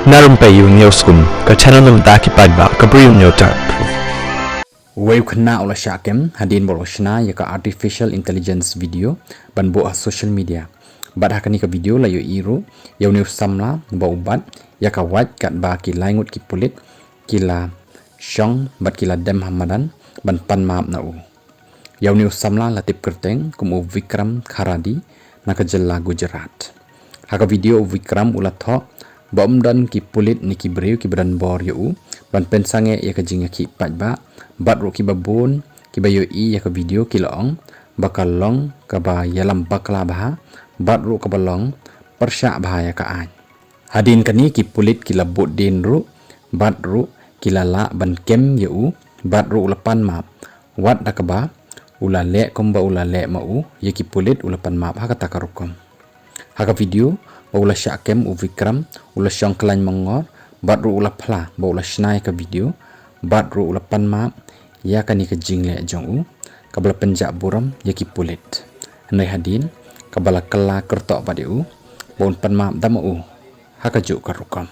Narumpayu Neoskum, ke channel ng Daki Padba, Kabriyo Nyotar. Wave kena olah syakem hadin borosna ya ka artificial intelligence video ban bo social media. Bad hakani ka video la yo iru ya uni samla ba ubat ya ka wat kat ba ki laingut ki pulit kila syong bat kila dem hamadan ban pan maap na u. Ya uni samla latip kerteng kum Vikram Kharadi na ka jella Gujarat. Haka video Vikram ulat tho ba umdan ki pulit ni ki breu ki bran bor yo u ban pensange ya ka jinga ki patba bat ro ki babun ki bayo i ya ka video ki long bakal long ka ba yalam bakla bah bat ro ka balong persya bahaya ka an hadin kani ki pulit ki labut din ru bat ro ki lala ban kem ye u bat ro ulapan map wat da ka ba ula le kom ba ula le ma u ye ki pulit ulapan map ha ka takarukom ha ka video ula syakem u Vikram ula syong klan mongor bat ro ula phla ba ula snai ka video bat ro ulapan map ya kani ke jingle jong u kabla penjak buram ya ki pulit nai hadin kabala kala kertok pada u bon pan map dam u hakajuk karukam